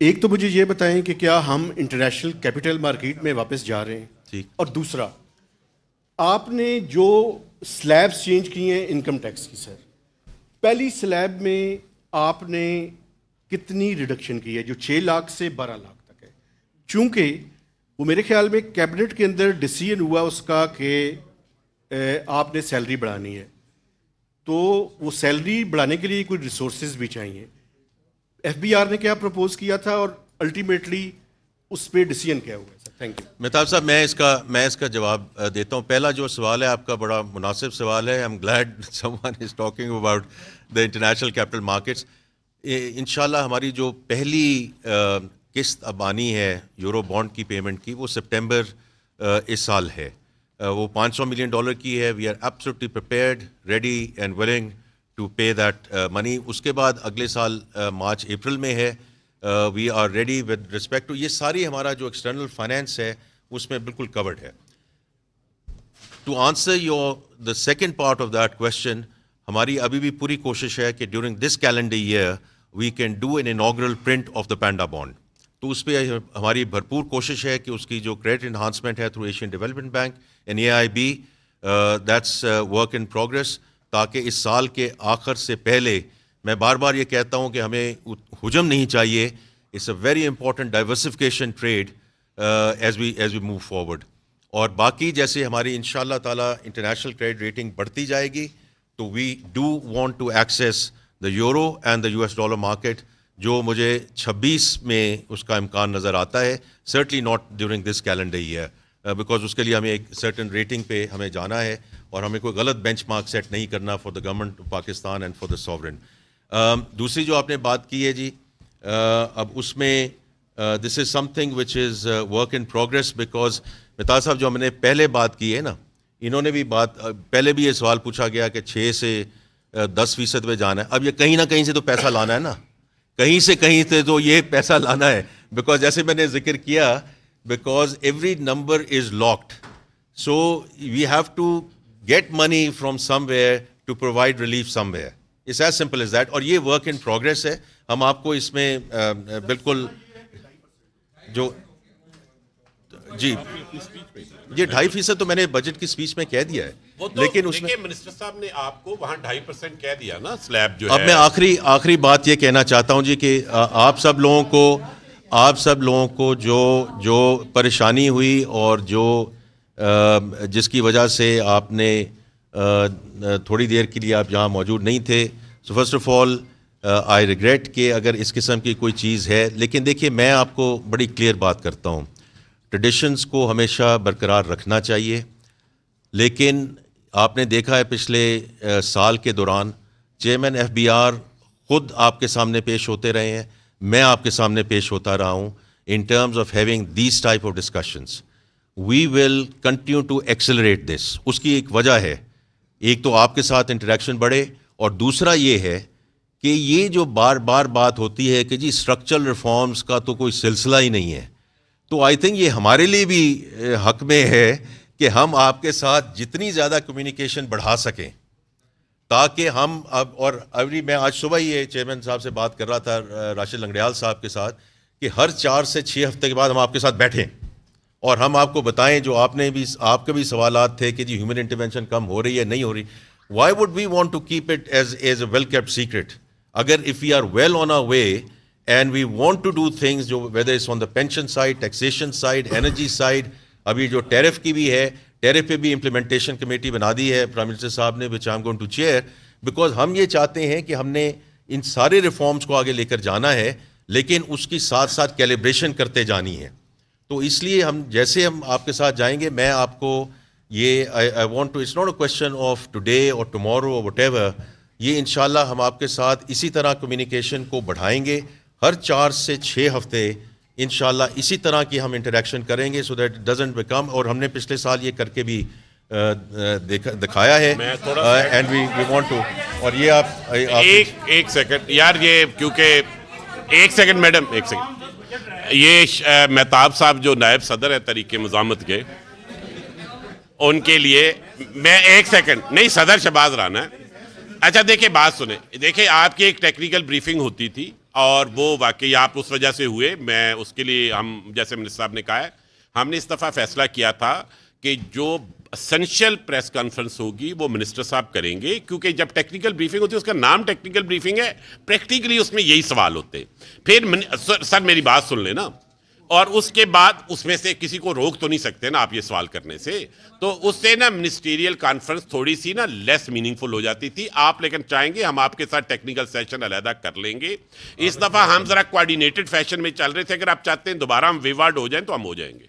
ایک تو مجھے یہ بتائیں کہ کیا ہم انٹرنیشنل کیپٹل مارکیٹ میں واپس جا رہے ہیں؟ ٹھیک. اور دوسرا، آپ نے جو سلیبس چینج کی ہیں انکم ٹیکس کی، سر پہلی سلیب میں آپ نے کتنی ریڈکشن کی ہے جو 6 لاکھ سے 12 لاکھ تک ہے؟ چونکہ وہ میرے خیال میں کیبنٹ کے اندر ڈیسیژن ہوا اس کا کہ آپ نے سیلری بڑھانی ہے، تو وہ سیلری بڑھانے کے لیے کوئی ریسورسز بھی چاہیے. ایف بی آر نے کیا پروپوز کیا تھا اور الٹیمیٹلی اس پہ ڈیسیژن کیا ہوا ہے؟ Sir thank you. مہتاب صاحب میں اس کا جواب دیتا ہوں. پہلا جو سوال ہے آپ کا بڑا مناسب سوال ہے. I am glad some one is talking about the international capital markets. انشاءاللہ ہماری جو پہلی قسط اب آنی ہے یورو بانڈ کی پیمنٹ کی، وہ سپٹمبر اس سال ہے. وہ $500 ملین کی ہے. We are absolutely prepared, ready and willing to pay that money. اس کے بعد اگلے سال مارچ اپریل میں ہے. We are ready with respect to یہ ساری ہمارا جو ایکسٹرنل فائنینس ہے اس میں بالکل کورڈ ہے. To answer the second part of that question, ہماری ابھی بھی پوری کوشش ہے کہ during this calendar year we can do an inaugural print of the panda bond. تو اس پہ ہماری بھرپور کوشش ہے کہ اس کی جو کریڈٹ انہانسمنٹ ہے through Asian development bank and AIB، that's work in progress, تاکہ اس سال کے آخر سے پہلے، میں بار بار یہ کہتا ہوں کہ ہمیں حجم نہیں چاہیے. It's a very important diversification trade as we move forward. اور باقی جیسے ہماری انشاءاللہ تعالیٰ انٹرنیشنل کریڈٹ ریٹنگ بڑھتی جائے گی تو we do want to access the euro and the US dollar market, جو مجھے 26 میں اس کا امکان نظر آتا ہے. Certainly not during this calendar year, because اس کے لیے ہمیں ایک سرٹن ریٹنگ پہ ہمیں جانا ہے اور ہمیں کوئی غلط بینچ مارک سیٹ نہیں کرنا for the government of Pakistan and for the sovereign. دوسری جو آپ نے بات کی ہے جی، اب اس میں this is something which is work in progress. Because Mahtab صاحب جو ہم نے پہلے بات کی ہے نا، انہوں نے بھی پہلے بھی یہ سوال پوچھا گیا کہ 6 سے 10% پہ جانا ہے. اب یہ کہیں نہ کہیں سے تو پیسہ لانا ہے نا، کہیں سے تو یہ پیسہ لانا ہے. بیکاز جیسے میں نے ذکر کیا، because every number is locked, so we have to get money from somewhere to provide relief somewhere. It's as simple as that. اور یہ ورک ان پروگرس ہے. ہم آپ کو اس میں بالکل جو جی یہ 2.5% تو میں نے بجٹ کی اسپیچ میں کہہ دیا ہے، لیکن اس میں منسٹر صاحب نے آپ کو وہاں 2.5% کہہ دیا نا سلیب جو ہے. اب میں آخری بات یہ کہنا چاہتا ہوں جی کہ آپ سب لوگوں کو جو پریشانی ہوئی اور جس کی وجہ سے آپ نے تھوڑی دیر کے لیے آپ یہاں موجود نہیں تھے، so first of all I regret کہ اگر اس قسم کی کوئی چیز ہے. لیکن دیکھیے، میں آپ کو بڑی کلیئر بات کرتا ہوں، ٹریڈیشنز کو ہمیشہ برقرار رکھنا چاہیے. لیکن آپ نے دیکھا ہے پچھلے سال کے دوران چیئرمین FBR خود آپ کے سامنے پیش ہوتے رہے ہیں، میں آپ کے سامنے پیش ہوتا رہا ہوں in terms of having these type of discussions. We will continue to accelerate this. اس کی ایک وجہ ہے، ایک تو آپ کے ساتھ انٹریکشن بڑھے، اور دوسرا یہ ہے کہ یہ جو بار بار بات ہوتی ہے کہ جی اسٹرکچرل ریفارمز کا تو کوئی سلسلہ ہی نہیں ہے، تو آئی تھنک یہ ہمارے لیے بھی حق میں ہے کہ ہم آپ کے ساتھ جتنی زیادہ کمیونیکیشن بڑھا سکیں، تاکہ ہم میں آج صبح ہی یہ چیئرمین صاحب سے بات کر رہا تھا، راشد لنگڑیال صاحب کے ساتھ، کہ ہر 4 سے 6 ہفتے کے بعد ہم آپ کے ساتھ بیٹھیں اور ہم آپ کو بتائیں جو آپ کے بھی سوالات تھے کہ جی ہیومن انٹرونشن کم ہو رہی ہے نہیں ہو رہی. Why would we want to keep it as a well kept secret? اگر if we are well on our way and we want to do things, جو whether it's on the pension side, taxation side, energy side, ابھی جو tariff کی بھی ہے، tariff پہ بھی implementation committee بنا دی ہے پرائم منسٹر صاحب نے، which I am going to chair. Because ہم یہ چاہتے ہیں کہ ہم نے ان سارے ریفارمز کو آگے لے کر جانا ہے، لیکن اس کی ساتھ ساتھ کیلیبریشن کرتے جانی ہے. تو اس لیے جیسے ہم آپ کے ساتھ جائیں گے، میں آپ کو یہ I want to, it's not a question of today اور ٹمورو اور وٹ ایور. یہ انشاءاللہ ہم آپ کے ساتھ اسی طرح کمیونیکیشن کو بڑھائیں گے. ہر 4 سے 6 ہفتے انشاءاللہ اسی طرح کی ہم انٹریکشن کریں گے، so that it doesn't become, اور ہم نے پچھلے سال یہ کر کے بھی دکھایا ہے. And we want to. اور یہ آپ ایک سیکنڈ یار، یہ کیونکہ ایک سیکنڈ میڈم، ایک سیکنڈ. یہ مہتاب صاحب جو نائب صدر ہے تحریک مزاحمت کے، ان کے لیے میں ایک سیکنڈ نہیں، صدر شہباز رانا ہے. اچھا دیکھیں، بات سنیں، دیکھیں آپ کی ایک ٹیکنیکل بریفنگ ہوتی تھی اور وہ واقعی آپ اس وجہ سے ہوئے. میں اس کے لیے ہم جیسے منسٹر صاحب نے کہا ہے ہم نے اس دفعہ فیصلہ کیا تھا کہ جو اسینشیل پریس کانفرنس ہوگی وہ منسٹر صاحب کریں گے, کیونکہ جب ٹیکنیکل بریفنگ ہوتی ہے اس کا نام ٹیکنیکل بریفنگ ہے, پریکٹیکلی اس میں یہی سوال ہوتے. پھر سر میری بات سن لیں نا, اور اس کے بعد اس میں سے کسی کو روک تو نہیں سکتے نا آپ یہ سوال کرنے سے, تو اس سے نا منسٹیریل کانفرنس تھوڑی سی نا لیس میننگ فل ہو جاتی تھی. آپ لیکن چاہیں گے ہم آپ کے ساتھ ٹیکنیکل سیشن علیحدہ کر لیں گے. اس دفعہ ہم ذرا کوآرڈینیٹڈ فیشن میں چل رہے تھے, اگر آپ چاہتے ہیں دوبارہ ہم ویوارڈ ہو جائیں تو ہم ہو جائیں گے.